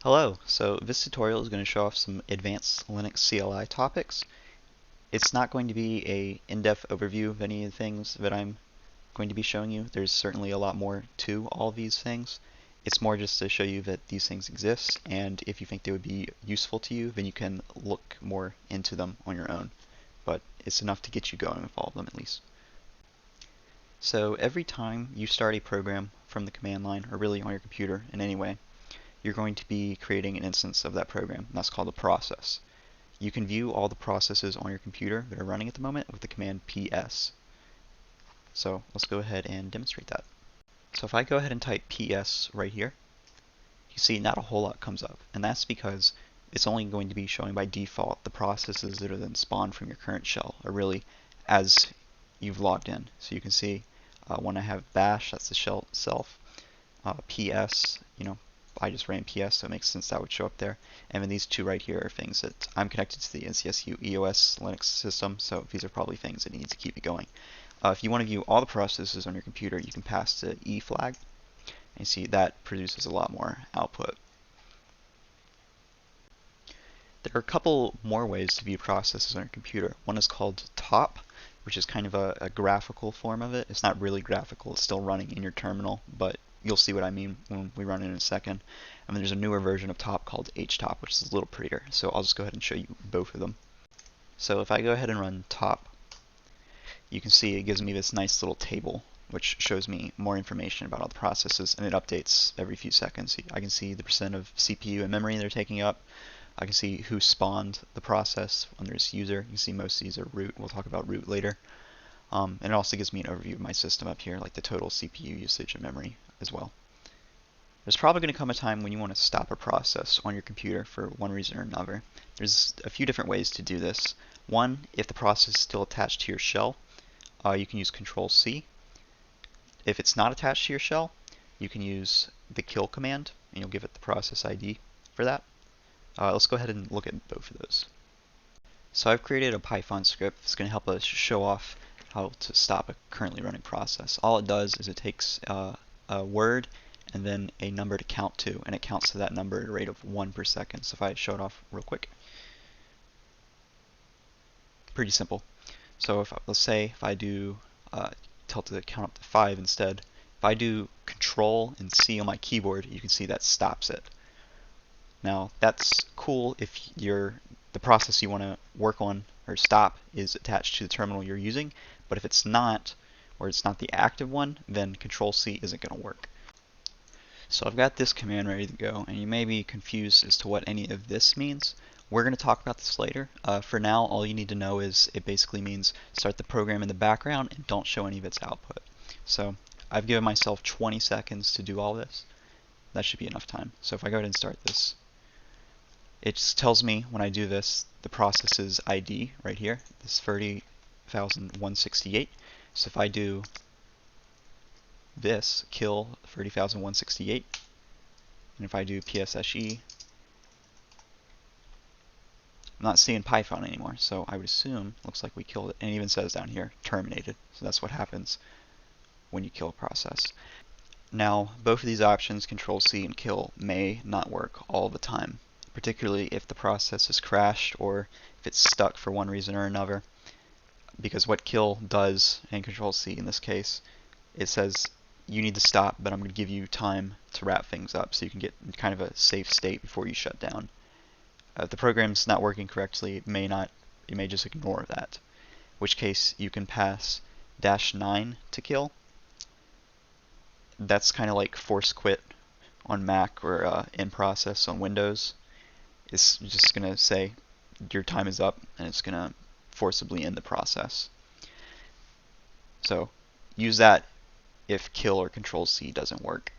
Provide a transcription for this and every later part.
Hello, so this tutorial is going to show off some advanced Linux CLI topics. It's not going to be a in-depth overview of any of the things that I'm going to be showing you. There's certainly a lot more to all these things. It's more just to show you that these things exist, and if you think they would be useful to you, then you can look more into them on your own. But it's enough to get you going with all of them at least. So every time you start a program from the command line, or really on your computer in any way, you're going to be creating an instance of that program, and that's called a process. You can view all the processes on your computer that are running at the moment with the command ps. So let's go ahead and demonstrate that. So if I go ahead and type ps right here, you see not a whole lot comes up, and that's because it's only going to be showing by default the processes that are then spawned from your current shell, or really as you've logged in. So you can see when I have bash, that's the shell itself, ps, I just ran PS, so it makes sense that would show up there. And then these two right here are things that I'm connected to the NCSU EOS Linux system, so these are probably things that need to keep it going. If you want to view all the processes on your computer, you can pass the E flag, and you see that produces a lot more output. There are a couple more ways to view processes on your computer. One is called top, which is kind of a graphical form of it. It's not really graphical, it's still running in your terminal, but you'll see what I mean when we run it in a second. And then there's a newer version of top called htop, which is a little prettier. So I'll just go ahead and show you both of them. So if I go ahead and run top, you can see it gives me this nice little table which shows me more information about all the processes, and it updates every few seconds. I can see the percent of CPU and memory they're taking up. I can see who spawned the process under this user. You can see most of these are root. We'll talk about root later. And it also gives me an overview of my system up here, like the total CPU usage and memory as well. There's probably going to come a time when you want to stop a process on your computer for one reason or another. There's a few different ways to do this. One, if the process is still attached to your shell, you can use Control-C. If it's not attached to your shell, you can use the kill command, and you'll give it the process ID for that. Let's go ahead and look at both of those. So I've created a Python script that's going to help us show off how to stop a currently running process. All it does is it takes a word and then a number to count to, and it counts to that number at a rate of 1 per second. So if I show it off real quick, pretty simple. So let's say if I do tell it to count up to 5 instead, if I do Control and C on my keyboard, you can see that stops it. Now that's cool if the process you want to work on or stop is attached to the terminal you're using, but if it's not, or it's not the active one, then Control-C isn't going to work. So I've got this command ready to go, and you may be confused as to what any of this means. We're going to talk about this later. For now, all you need to know is it basically means start the program in the background and don't show any of its output. So I've given myself 20 seconds to do all this. That should be enough time. So if I go ahead and start this, it just tells me when I do this the process's ID right here, this 30,168. So if I do this, kill 30,168, and if I do PSSE, I'm not seeing Python anymore, so I would assume, looks like we killed it, and it even says down here, terminated. So that's what happens when you kill a process. Now, both of these options, Control-C and kill, may not work all the time, particularly if the process has crashed or if it's stuck for one reason or another. Because what kill does, and Control-C in this case, it says you need to stop, but I'm going to give you time to wrap things up so you can get in kind of a safe state before you shut down. If the program's not working correctly, it may just ignore that, in which case you can pass -9 to kill. That's kind of like force quit on Mac or in process on Windows. It's just going to say your time is up, and it's going to forcibly end the process. So use that if kill or Control-C doesn't work.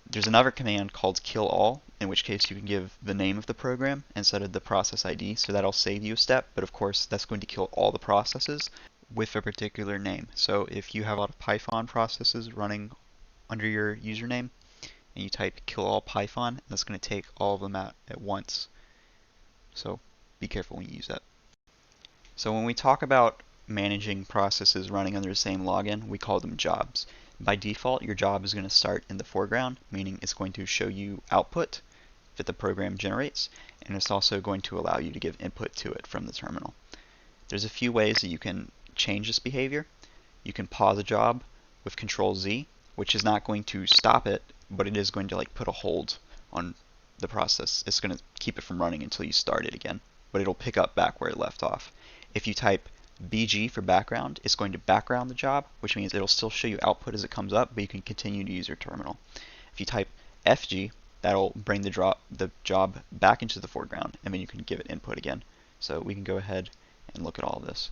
There's another command called kill all, in which case you can give the name of the program instead of the process ID, so that'll save you a step, but of course that's going to kill all the processes with a particular name. So if you have a lot of Python processes running under your username, and you type kill all Python, that's going to take all of them out at once. So be careful when you use that. So when we talk about managing processes running under the same login, we call them jobs. By default, your job is going to start in the foreground, meaning it's going to show you output, that the program generates, and it's also going to allow you to give input to it from the terminal. There's a few ways that you can change this behavior. You can pause a job with Control Z, which is not going to stop it, but it is going to put a hold on the process. It's going to keep it from running until you start it again, but it'll pick up back where it left off. If you type BG for background, it's going to background the job, which means it'll still show you output as it comes up, but you can continue to use your terminal. If you type FG, that'll bring the job back into the foreground, and then you can give it input again. So we can go ahead and look at all of this.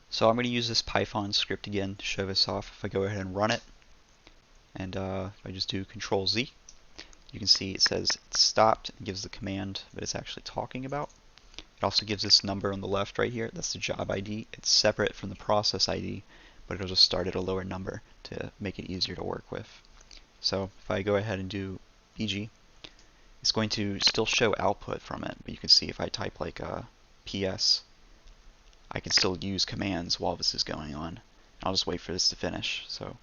So I'm going to use this Python script again to show this off. If I go ahead and run it, and if I just do Control Z, you can see it says it's stopped and gives the command that it's actually talking about. It also gives this number on the left right here. That's the job ID. It's separate from the process ID, but it'll just start at a lower number to make it easier to work with. So if I go ahead and do BG, it's going to still show output from it, but you can see if I type PS, I can still use commands while this is going on. I'll just wait for this to finish. So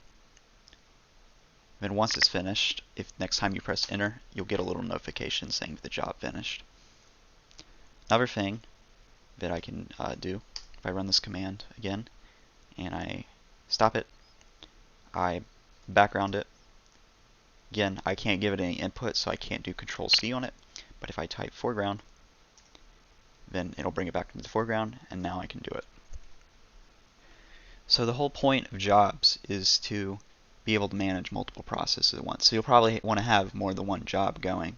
then once it's finished, if next time you press enter, you'll get a little notification saying that the job finished. Another thing that I can do, if I run this command again, and I stop it, I background it. Again, I can't give it any input, so I can't do Control C on it, but if I type foreground, then it'll bring it back into the foreground, and now I can do it. So the whole point of jobs is to be able to manage multiple processes at once. So you'll probably want to have more than one job going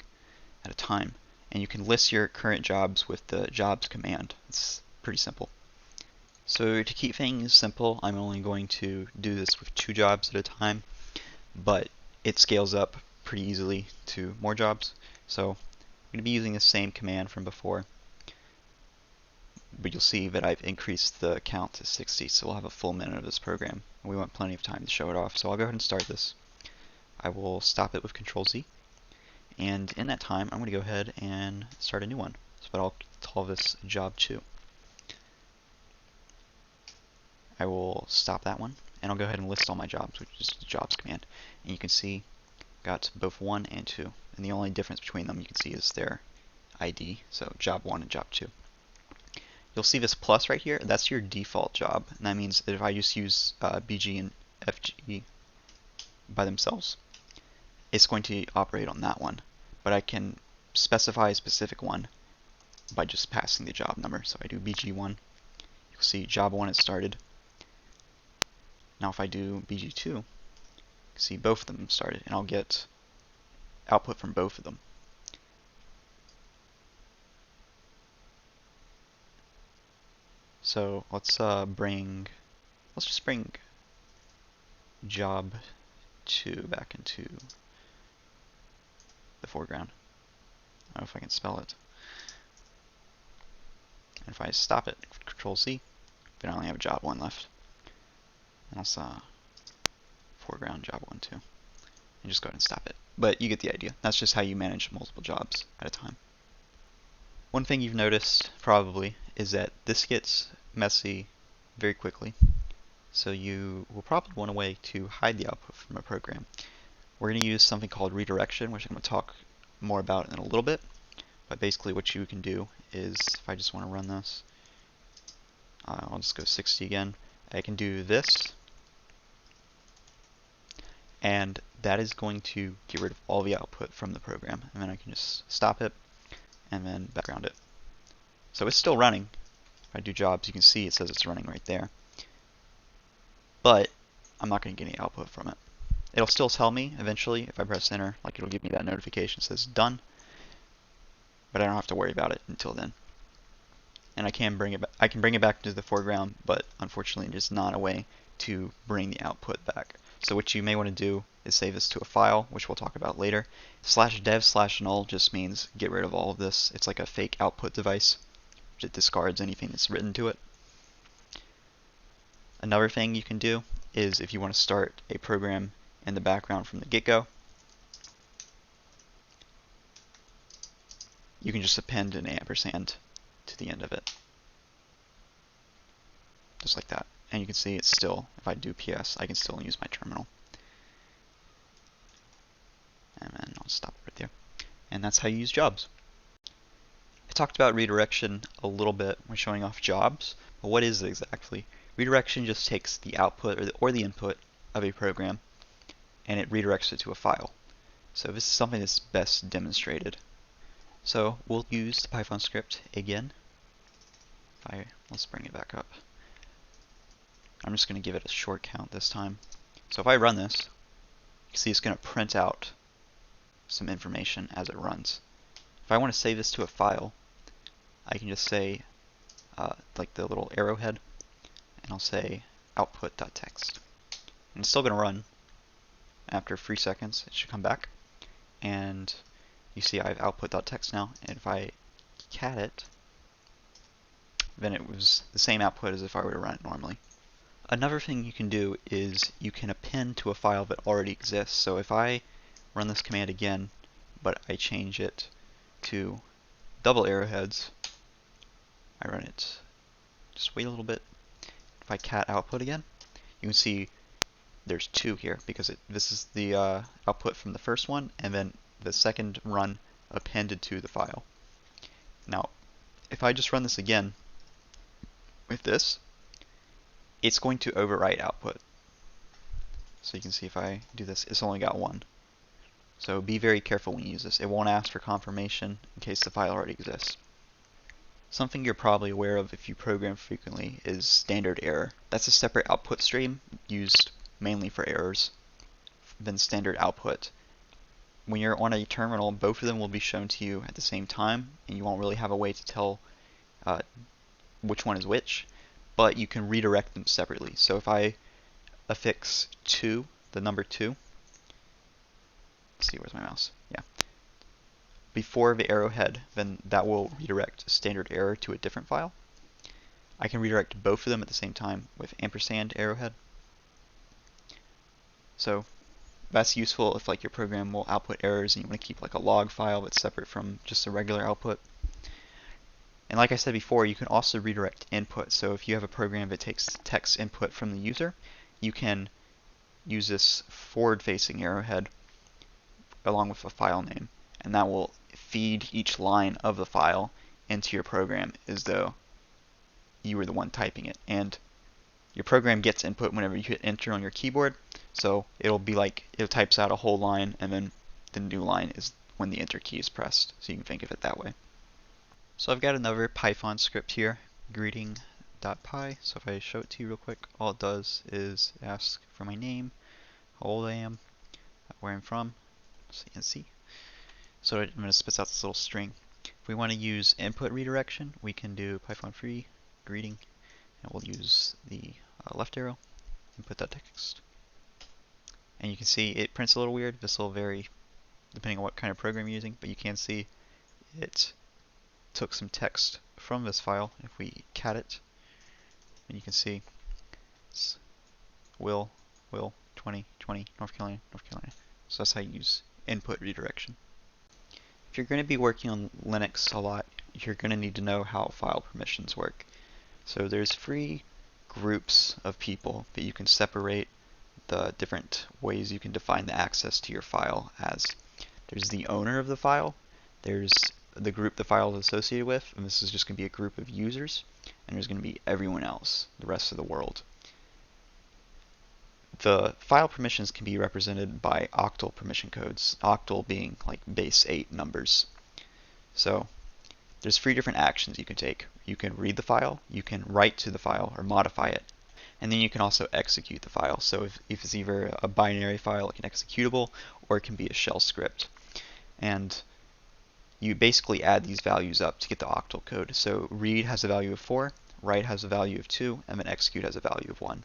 at a time. And you can list your current jobs with the jobs command. It's pretty simple. So to keep things simple, I'm only going to do this with 2 jobs at a time, but it scales up pretty easily to more jobs. So I'm going to be using the same command from before, but you'll see that I've increased the count to 60, so we'll have a full minute of this program. And we want plenty of time to show it off, so I'll go ahead and start this. I will stop it with Control Z. And in that time, I'm going to go ahead and start a new one. So I'll call this job 2. I will stop that one, and I'll go ahead and list all my jobs, which is the jobs command. And you can see got both 1 and 2. And the only difference between them you can see is their ID, so job 1 and job 2. You'll see this plus right here, that's your default job. And that means that if I just use BG and FG by themselves, it's going to operate on that one, but I can specify a specific one by just passing the job number. So I do BG1, you'll see job 1 is started. Now if I do BG2, you can see both of them started, and I'll get output from both of them. So let's just bring job 2 back into the foreground. I don't know if I can spell it. And if I stop it, Control C, then I only have job 1 left. And I'll foreground job 1 too. And just go ahead and stop it. But you get the idea. That's just how you manage multiple jobs at a time. One thing you've noticed probably is that this gets messy very quickly. So you will probably want a way to hide the output from a program. We're going to use something called redirection, which I'm going to talk more about in a little bit. But basically what you can do is, if I just want to run this, I'll just go 60 again. I can do this, and that is going to get rid of all the output from the program. And then I can just stop it, and then background it. So it's still running. If I do jobs, you can see it says it's running right there. But I'm not going to get any output from it. It'll still tell me eventually if I press enter, like it'll give me that notification that says done, but I don't have to worry about it until then. And I can bring it back into the foreground, but unfortunately there's not a way to bring the output back. So what you may want to do is save this to a file, which we'll talk about later. /dev/null just means get rid of all of this. It's like a fake output device. It discards anything that's written to it. Another thing you can do is if you want to start a program in the background from the get-go, you can just append an ampersand to the end of it. Just like that. And you can see it's still, if I do PS, I can still use my terminal. And then I'll stop it right there. And that's how you use jobs. I talked about redirection a little bit when showing off jobs, but what is it exactly? Redirection just takes the output or the input of a program and it redirects it to a file. So this is something that's best demonstrated. So we'll use the Python script again. Let's bring it back up. I'm just going to give it a short count this time. So if I run this, you can see it's going to print out some information as it runs. If I want to save this to a file, I can just say, like the little arrowhead, and I'll say output.txt. And it's still going to run. After 3 seconds, it should come back. And you see I have output.txt now, and if I cat it, then it was the same output as if I were to run it normally. Another thing you can do is you can append to a file that already exists. So if I run this command again, but I change it to double arrowheads, I run it, just wait a little bit. If I cat output again, you can see there's 2 here because this is the output from the first one and then the second run appended to the file. Now, if I just run this again with this, it's going to overwrite output. So you can see if I do this, it's only got 1. So be very careful when you use this. It won't ask for confirmation in case the file already exists. Something you're probably aware of if you program frequently is standard error. That's a separate output stream used mainly for errors than standard output. When you're on a terminal, both of them will be shown to you at the same time, and you won't really have a way to tell which one is which, but you can redirect them separately. So if I affix 2, the number 2, let's see, where's my mouse? Yeah. Before the arrowhead, then that will redirect standard error to a different file. I can redirect both of them at the same time with ampersand arrowhead. So that's useful if like your program will output errors and you want to keep like a log file that's separate from just a regular output. And like I said before, you can also redirect input. So if you have a program that takes text input from the user, you can use this forward-facing arrowhead along with a file name, and that will feed each line of the file into your program as though you were the one typing it. And your program gets input whenever you hit enter on your keyboard, so it'll be like it types out a whole line and then the new line is when the enter key is pressed. So you can think of it that way. So I've got another Python script here, greeting.py. So if I show it to you real quick, all it does is ask for my name, how old I am, where I'm from, CNC. So I'm going to spit out this little string. If we want to use input redirection, we can do Python free greeting, and we'll use the left arrow, input.txt. And you can see it prints a little weird. This will vary depending on what kind of program you're using, but you can see it took some text from this file. If we cat it, and you can see it's Will 2020 North Carolina. So that's how you use input redirection. If you're going to be working on Linux a lot, you're going to need to know how file permissions work. So there's 3 groups of people that you can separate the different ways you can define the access to your file as. There's the owner of the file, there's the group the file is associated with, and this is just going to be a group of users, and there's going to be everyone else, the rest of the world. The file permissions can be represented by octal permission codes, octal being like base 8 numbers. So there's 3 different actions you can take. You can read the file, you can write to the file or modify it, and then you can also execute the file. So if it's either a binary file like an executable, or it can be a shell script. And you basically add these values up to get the octal code. So read has a value of 4, write has a value of 2, and then execute has a value of 1.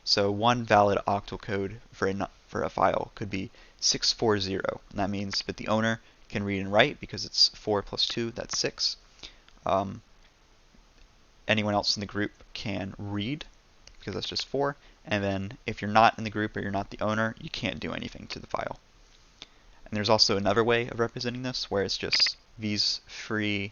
So one valid octal code for a file could be 640, and that means that the owner can read and write because it's 4 plus 2, that's 6. Anyone else in the group can read because that's just 4, and then if you're not in the group or you're not the owner, you can't do anything to the file. And there's also another way of representing this where it's just these 3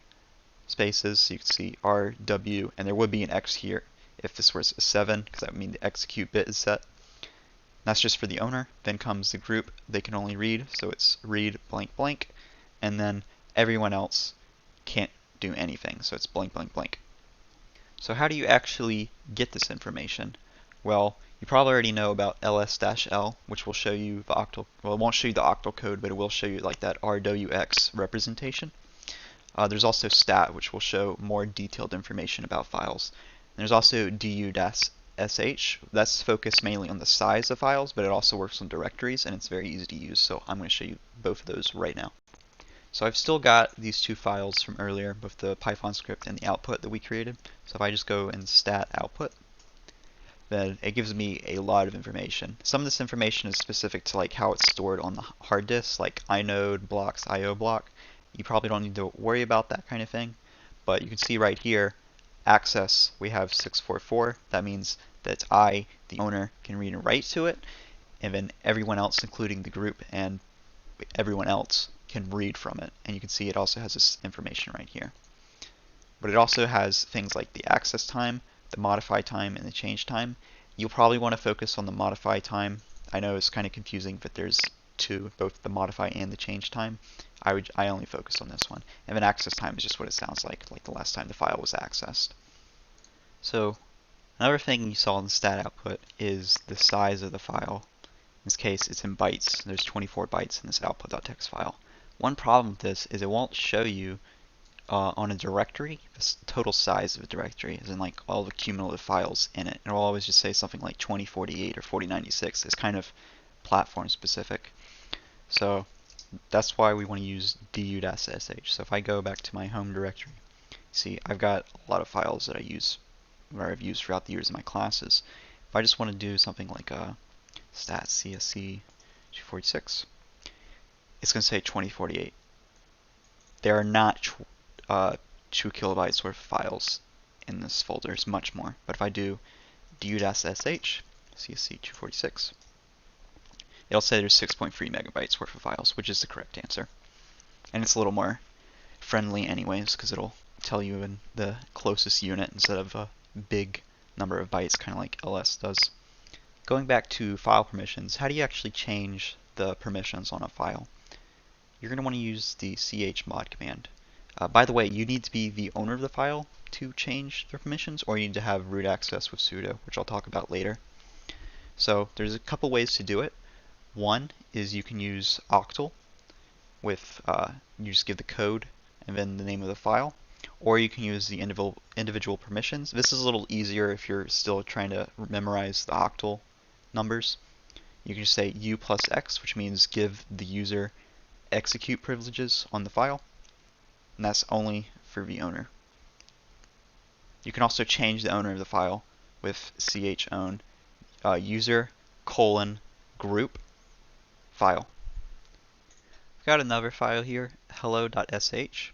spaces, so you can see R, W, and there would be an X here if this was a 7, because that would mean the execute bit is set. And that's just for the owner. Then comes the group, they can only read, so it's read blank blank, and then everyone else can't do anything, so it's blank, blank, blank. So how do you actually get this information? Well, you probably already know about ls-l, which will show you the octal, well, it won't show you the octal code, but it will show you like that RWX representation. There's also stat, which will show more detailed information about files. And there's also du-sh. That's focused mainly on the size of files, but it also works on directories, and it's very easy to use, so I'm going to show you both of those right now. So I've still got these two files from earlier, both the Python script and the output that we created. So if I just go and stat output, then it gives me a lot of information. Some of this information is specific to like how it's stored on the hard disk, like inode blocks, IO block. You probably don't need to worry about that kind of thing, but you can see right here, access, we have 644. That means that I, the owner, can read and write to it, and then everyone else, including the group and everyone else, can read from it. And you can see it also has this information right here. But it also has things like the access time, the modify time, and the change time. You'll probably want to focus on the modify time. I know it's kind of confusing, but there's two, both the modify and the change time. I only focus on this one. And then access time is just what it sounds like the last time the file was accessed. So another thing you saw in the stat output is the size of the file. In this case, it's in bytes. There's 24 bytes in this output.txt file. One problem with this is it won't show you on a directory the total size of a directory, as in like all the cumulative files in it. It will always just say something like 2048 or 4096. It's kind of platform specific. So that's why we want to use du-sh. So if I go back to my home directory, see I've got a lot of files that I've used throughout the years in my classes. If I just want to do something like stat csc 246, it's going to say 2048. There are not 2 kilobytes worth of files in this folder. It's much more. But if I do du-sh csc 246, it'll say there's 6.3 megabytes worth of files, which is the correct answer. And it's a little more friendly anyways, because it'll tell you in the closest unit instead of a big number of bytes, kind of like ls does. Going back to file permissions, how do you actually change the permissions on a file? You're going to want to use the chmod command. By the way, you need to be the owner of the file to change the permissions, or you need to have root access with sudo, which I'll talk about later. So there's a couple ways to do it. One is you can use octal with, you just give the code and then the name of the file, or you can use the individual permissions. This is a little easier if you're still trying to memorize the octal numbers. You can just say u plus x, which means give the user execute privileges on the file, and that's only for the owner. You can also change the owner of the file with chown user :group file. I've got another file here, hello.sh. sh,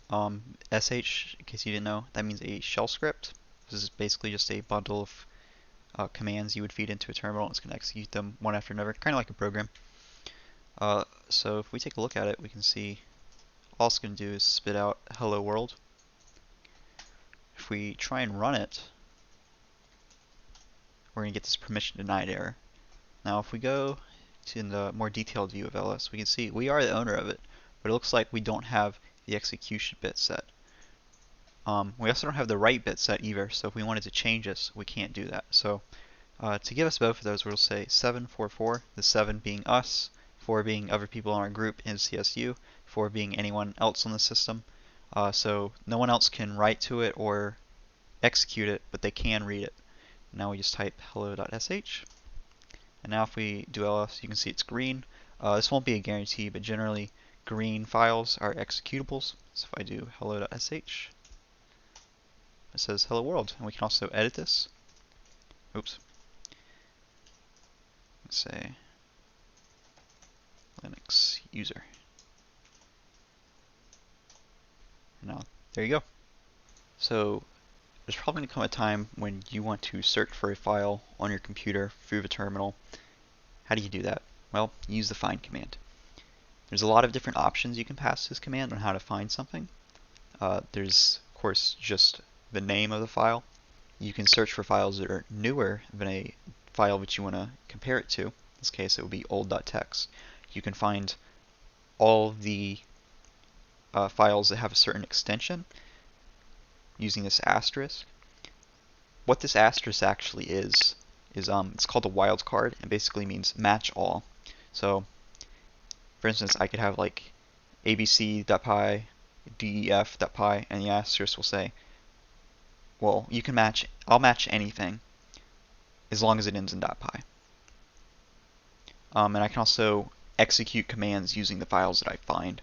in case you didn't know, that means a shell script. This is basically just a bundle of commands you would feed into a terminal. It's going to execute them one after another, kind of like a program. So if we take a look at it, we can see all it's going to do is spit out hello world. If we try and run it, we're going to get this permission denied error. Now if we go to the more detailed view of ls, we can see we are the owner of it, but it looks like we don't have the execution bit set. We also don't have the write bit set either, so if we wanted to change this, we can't do that. So to give us both of those, we'll say 744, the 7 being us, 4 being other people in our group in CSU, 4 being anyone else on the system. So no one else can write to it or execute it, but they can read it. Now we just type hello.sh. And now if we do ls, you can see it's green. This won't be a guarantee, but generally green files are executables. So if I do hello.sh, it says hello world. And we can also edit this. Oops. Let's say Linux user. And now there you go. So there's probably going to come a time when you want to search for a file on your computer through the terminal. How do you do that? Well, use the find command. There's a lot of different options you can pass this command on how to find something. There's, of course, just the name of the file. You can search for files that are newer than a file that you want to compare it to. In this case, it would be old.txt. You can find all the files that have a certain extension using this asterisk. What this asterisk actually is it's called a wildcard, and basically means match all. So, for instance, I could have like abc.py, def.py, and the asterisk will say, well, you can match, I'll match anything as long as it ends in .py. And I can also execute commands using the files that I find.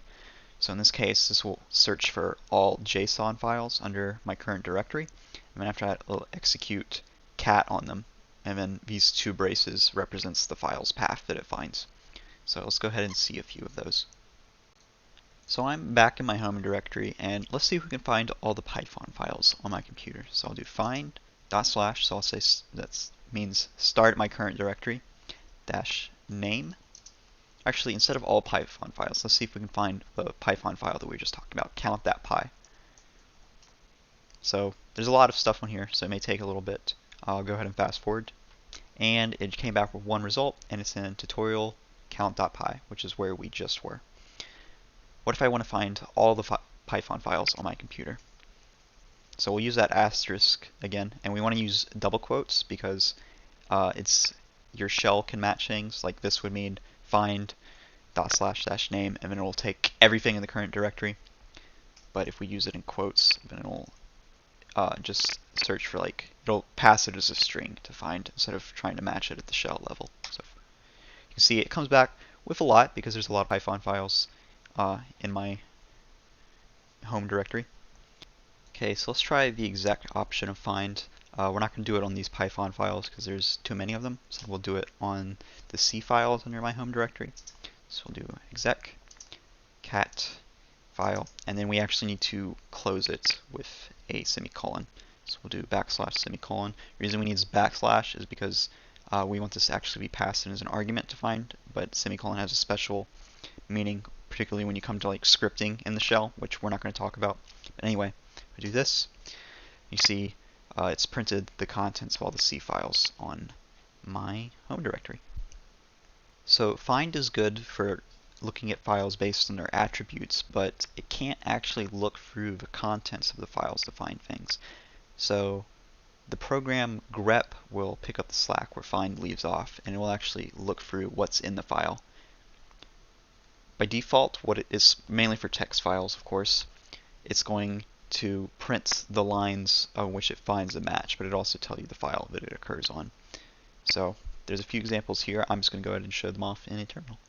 So in this case, this will search for all JSON files under my current directory. And then after that, it'll execute cat on them. And then these two braces represents the file's path that it finds. So let's go ahead and see a few of those. So I'm back in my home directory, and let's see if we can find all the Python files on my computer. So I'll do find // so I'll say that means start my current directory -name. Actually, instead of all Python files, let's see if we can find the Python file that we were just talking about, count.py. So there's a lot of stuff on here, so it may take a little bit. I'll go ahead and fast forward. And it came back with one result, and it's in tutorial count.py, which is where we just were. What if I want to find all the Python files on my computer? So we'll use that asterisk again, and we want to use double quotes because your shell can match things. Like this would mean find //name, and then it will take everything in the current directory. But if we use it in quotes, then it'll just search for it'll pass it as a string to find instead of trying to match it at the shell level. So you can see it comes back with a lot because there's a lot of Python files in my home directory. Okay, so let's try the exact option of find. We're not going to do it on these Python files because there's too many of them, so we'll do it on the C files under my home directory. So we'll do exec cat file, and then we actually need to close it with a semicolon. So we'll do \semicolon. The reason we need backslash is because we want this to actually be passed in as an argument to find, but semicolon has a special meaning, particularly when you come to scripting in the shell, which we're not going to talk about. But anyway, I do this. You see it's printed the contents of all the C files on my home directory. So find is good for looking at files based on their attributes, but it can't actually look through the contents of the files to find things. So the program grep will pick up the slack where find leaves off, and it will actually look through what's in the file. By default, what it is mainly for text files, of course, it's going to print the lines on which it finds a match, but it also tells you the file that it occurs on. So there's a few examples here. I'm just going to go ahead and show them off in a terminal.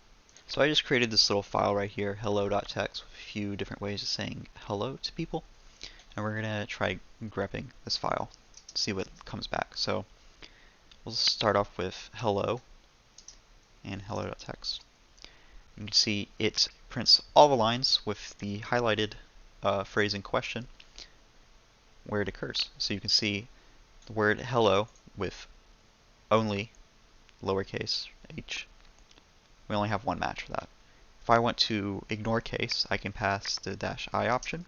So I just created this little file right here, hello.txt, with a few different ways of saying hello to people. And we're going to try grepping this file, see what comes back. So we'll start off with hello and hello.txt. You can see it prints all the lines with the highlighted phrase in question where it occurs. So you can see the word hello with only lowercase h. We only have one match for that. If I want to ignore case, I can pass the -i option.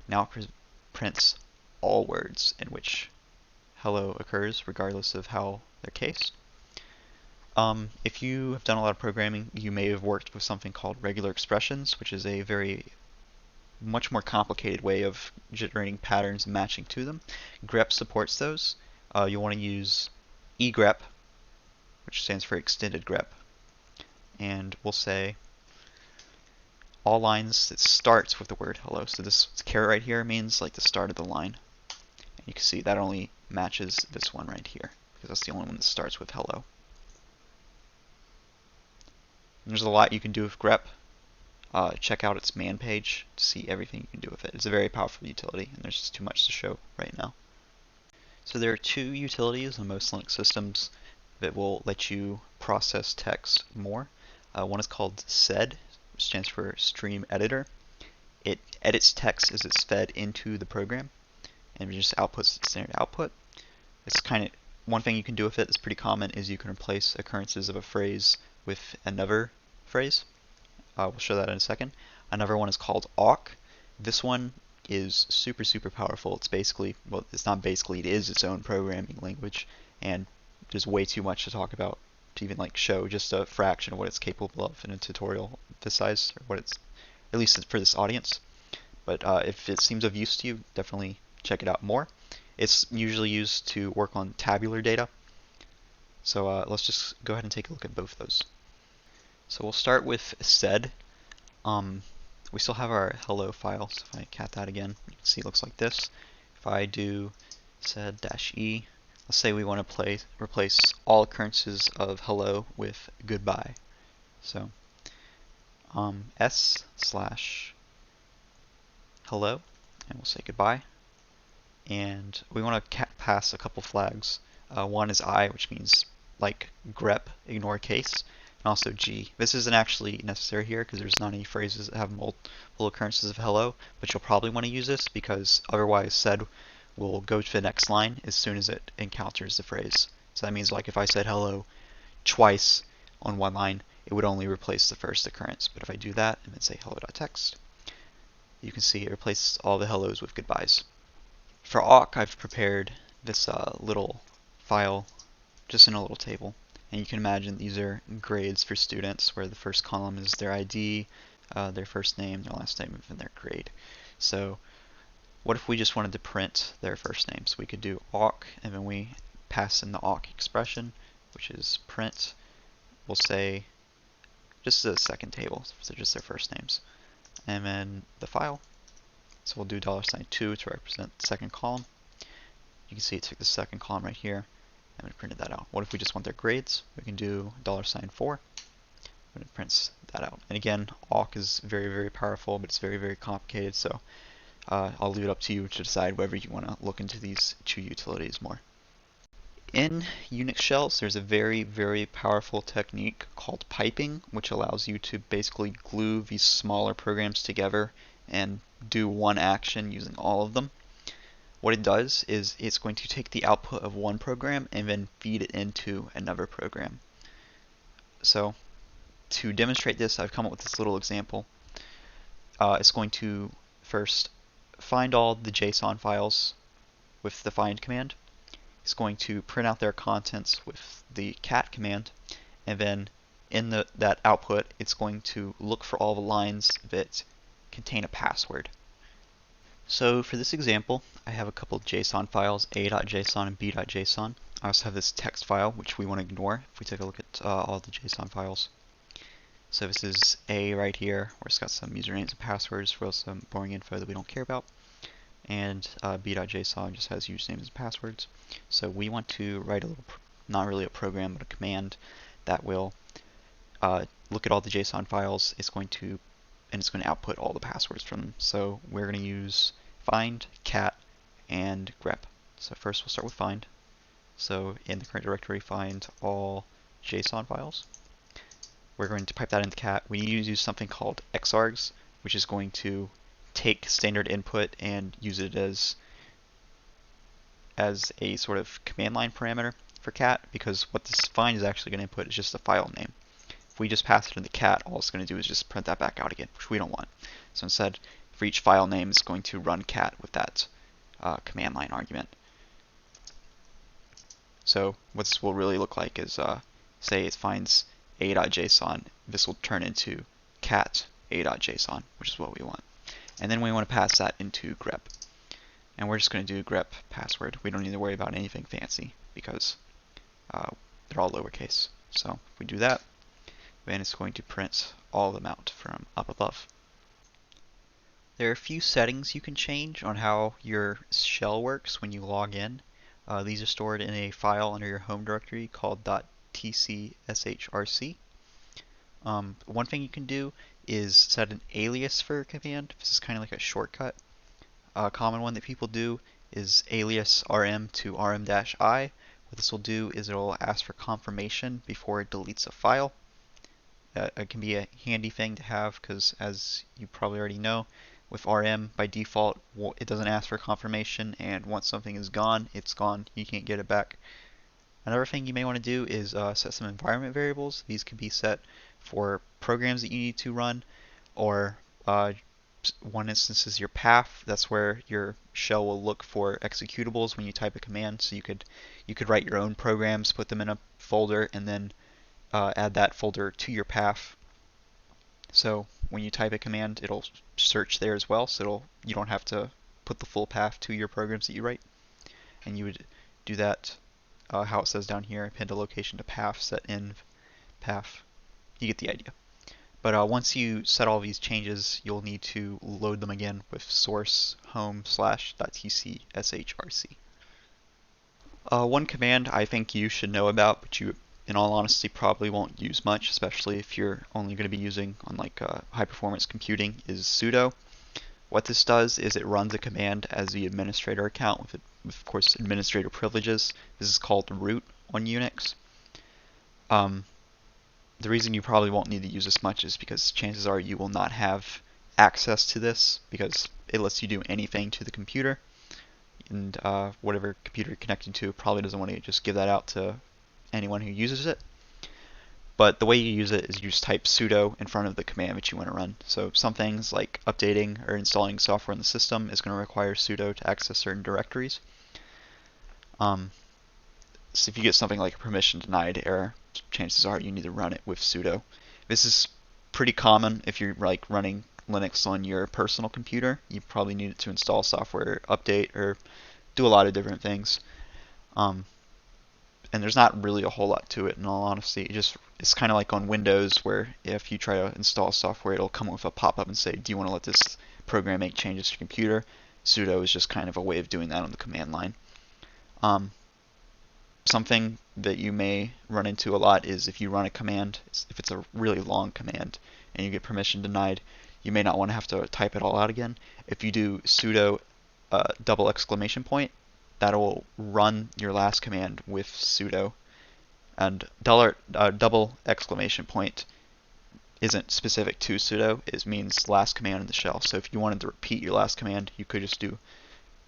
Now it prints all words in which hello occurs, regardless of how they're cased. If you have done a lot of programming, you may have worked with something called regular expressions, which is a much more complicated way of generating patterns and matching to them. grep supports those. You'll want to use egrep, which stands for extended grep. And we'll say all lines that starts with the word hello. So this caret right here means the start of the line. And you can see that only matches this one right here, because that's the only one that starts with hello. And there's a lot you can do with grep. Check out its man page to see everything you can do with it. It's a very powerful utility, and there's just too much to show right now. So there are two utilities on most Linux systems that will let you process text more. One is called sed, which stands for Stream Editor. It edits text as it's fed into the program, and it just outputs the standard output. It's one thing you can do with it that's pretty common is you can replace occurrences of a phrase with another phrase. We'll show that in a second. Another one is called awk. This one is super powerful. It's basically, well, it's not basically, it is its own programming language, and there's way too much to talk about to even show just a fraction of what it's capable of in a tutorial this size, or what it's at least for this audience. But if it seems of use to you, definitely check it out more. It's usually used to work on tabular data. So let's just go ahead and take a look at both of those. So we'll start with sed. We still have our hello file, so if I cat that again, you can see it looks like this. If I do sed-e, let's say we want to replace all occurrences of hello with goodbye. So s/hello, and we'll say goodbye. And we want to pass a couple flags. One is I, which means like grep, ignore case, and also G. This isn't actually necessary here because there's not any phrases that have multiple occurrences of hello, but you'll probably want to use this because otherwise sed will go to the next line as soon as it encounters the phrase. So that means like if I said hello twice on one line, it would only replace the first occurrence. But if I do that and then say hello.text, you can see it replaces all the hellos with goodbyes. For awk, I've prepared this little file just in a little table. And you can imagine these are grades for students where the first column is their ID, their first name, their last name, and their grade. So what if we just wanted to print their first name? So we could do awk, and then we pass in the awk expression, which is print. We'll say just the second table, so just their first names. And then the file. So we'll do $2 to represent the second column. You can see it took the second column right here, and we printed that out. What if we just want their grades? We can do $4, and it prints that out. And again, awk is very, very powerful, but it's very, very complicated, so I'll leave it up to you to decide whether you want to look into these two utilities more. In Unix shells, there's a very, very powerful technique called piping, which allows you to basically glue these smaller programs together and do one action using all of them. What it does is it's going to take the output of one program and then feed it into another program. So to demonstrate this, I've come up with this little example. It's going to first find all the JSON files with the find command. It's going to print out their contents with the cat command, and then in that output, it's going to look for all the lines that contain a password. So for this example, I have a couple of JSON files, a.json and b.json. I also have this text file, which we want to ignore if we take a look at all the JSON files. So this is A right here, where it's got some usernames and passwords for some boring info that we don't care about. And b.json just has usernames and passwords. So we want to write a little, not really a program, but a command that will look at all the JSON files. It's going to output all the passwords from them. So we're going to use find, cat, and grep. So first we'll start with find. So in the current directory, find all JSON files. We're going to pipe that into cat. We need to use something called xargs, which is going to take standard input and use it as a sort of command line parameter for cat, because what this find is actually going to input is just the file name. If we just pass it into cat, all it's going to do is just print that back out again, which we don't want. So instead, for each file name, it's going to run cat with that command line argument. So what this will really look like is, say it finds a.json, this will turn into cat a.json, which is what we want. And then we want to pass that into grep. And we're just going to do grep password. We don't need to worry about anything fancy because they're all lowercase. So if we do that, then it's going to print all of them out from up above. There are a few settings you can change on how your shell works when you log in. These are stored in a file under your home directory called .tcshrc. One thing you can do is set an alias for a command. This is kind of like a shortcut. A common one that people do is alias rm to rm-i. What this will do is it will ask for confirmation before it deletes a file. It can be a handy thing to have because, as you probably already know, with rm by default it doesn't ask for confirmation, and once something is gone, it's gone. You can't get it back. Another thing you may want to do is set some environment variables. These can be set for programs that you need to run, or one instance is your path. That's where your shell will look for executables when you type a command. So you could write your own programs, put them in a folder, and then add that folder to your path. So when you type a command, it'll search there as well, so you don't have to put the full path to your programs that you write. And you would do that how it says down here, append a location to path, set in path. You get the idea. But once you set all these changes, you'll need to load them again with source home/.tc shrc. One command I think you should know about, but you, in all honesty, probably won't use much, especially if you're only going to be using on like high performance computing, is sudo. What this does is it runs a command as the administrator account with, of course, administrator privileges. This is called root on Unix. The reason you probably won't need to use this much is because chances are you will not have access to this because it lets you do anything to the computer. And whatever computer you're connecting to probably doesn't want to just give that out to anyone who uses it. But the way you use it is you just type sudo in front of the command that you want to run. So some things like updating or installing software in the system is going to require sudo to access certain directories. So if you get something like a permission denied error, chances are you need to run it with sudo. This is pretty common if you're like running Linux on your personal computer. You probably need it to install software, update, or do a lot of different things. And there's not really a whole lot to it in all honesty. It's kind of like on Windows where if you try to install software, it'll come with a pop-up and say, do you want to let this program make changes to your computer? Sudo is just kind of a way of doing that on the command line. Something that you may run into a lot is if you run a command, if it's a really long command and you get permission denied, you may not want to have to type it all out again. If you do sudo double exclamation point, that'll run your last command with sudo. And double exclamation point isn't specific to sudo, it means last command in the shell. So if you wanted to repeat your last command, you could just do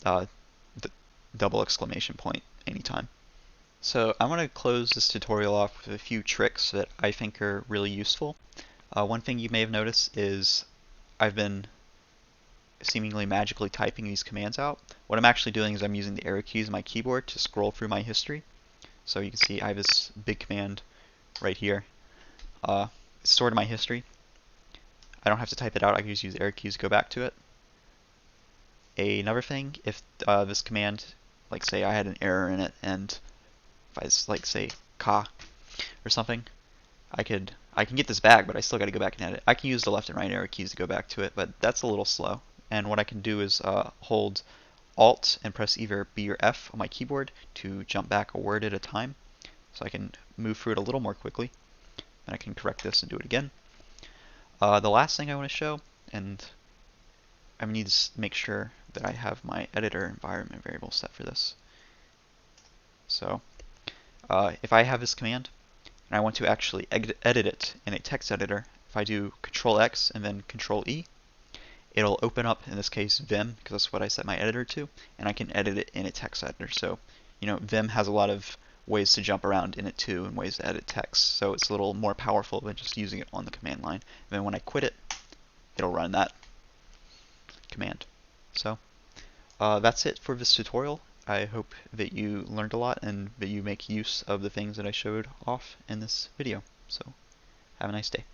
the double exclamation point anytime. So I want to close this tutorial off with a few tricks that I think are really useful. One thing you may have noticed is I've been seemingly magically typing these commands out. What I'm actually doing is I'm using the arrow keys on my keyboard to scroll through my history. So you can see I have this big command right here. It's stored in my history. I don't have to type it out, I can just use the arrow keys to go back to it. Another thing, if this command, like say I had an error in it, and if I like say ka or something, I can get this back, but I still got to go back and edit. I can use the left and right arrow keys to go back to it, but that's a little slow. And what I can do is hold Alt and press either B or F on my keyboard to jump back a word at a time, so I can move through it a little more quickly. And I can correct this and do it again. The last thing I want to show, and I need to make sure that I have my editor environment variable set for this. So if I have this command and I want to actually edit it in a text editor, if I do Control X and then Control E, it'll open up, in this case, Vim, because that's what I set my editor to, and I can edit it in a text editor. So, you know, Vim has a lot of ways to jump around in it too, and ways to edit text, so it's a little more powerful than just using it on the command line. And then when I quit it, it'll run that command. So, that's it for this tutorial. I hope that you learned a lot and that you make use of the things that I showed off in this video. So, have a nice day.